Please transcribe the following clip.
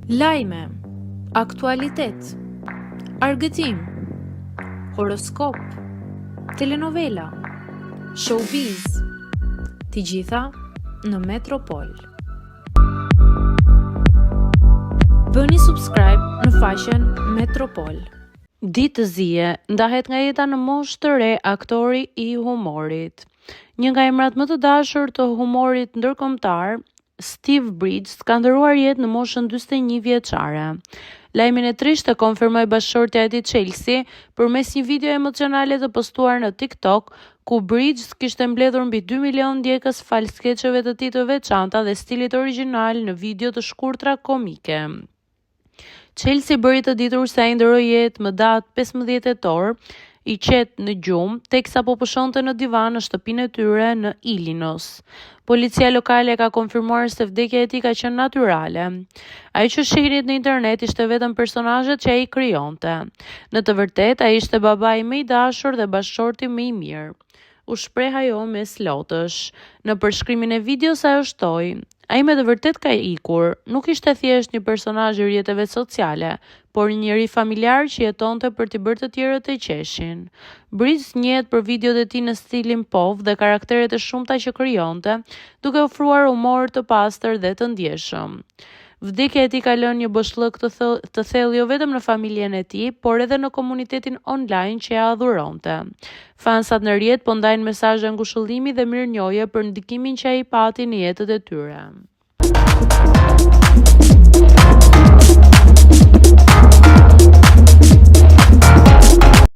Lajme, aktualitet, argëtim, horoskop, telenovela, showbiz, të gjitha në Metropol. Bëni subscribe në faqen Metropol. Ditë të zije ndahet nga jeta në moshë të re aktori i humorit. Një nga emrat më të dashur të humorit ndërkombëtar, Steve Bridges, ka ndëruar jetë në moshën 41 vjeçare. Lajmin e trisht e konfirmoi bashkëshortja e tij Chelsea përmes një video emocionale të postuar në TikTok, ku Bridges kishte mbledhur mbi 2 milion ndjekës fal skeçeve të tij të veçanta dhe stilit origjinal në video të shkurtra komike. Chelsea bëri të ditur se ai ndëroi jetë më datë 15 tetor, i qetë në gjumë, teksa po pushonte në divan në shtëpinë e tyre në Illinois. Policia lokale ka konfirmuar se vdekja e tij ka qenë natyrale. Ai që shihnit në internet ishte vetëm personazhet që ai krijonte. Në të vërtetë, ai ishte babai më i dashur dhe bashkëshorti më i mirë. U shpreh ajo mes lotësh. Në përshkrimin e videos ajo shtoi: ai me të vërtet ka ikur, nuk ishte thjesht një personazh i rrjeteve sociale, por një njeri familjar që jetonte për t'i bërë të tjerët të qeshin. Bridges njihet për videot e tij në stilin pop dhe karakteret e shumta që krijonte, duke ofruar humor të pastër dhe të ndjeshëm. Vdekja e tij ka lënë një boshllëk të thellë jo vetëm në familjen e tij, por edhe në komunitetin online që e adhuronte. Fansat në rrjet po ndajnë mesazhe ngushëllimi dhe mirënjohje për ndikimin që ai pati në jetët e tyre.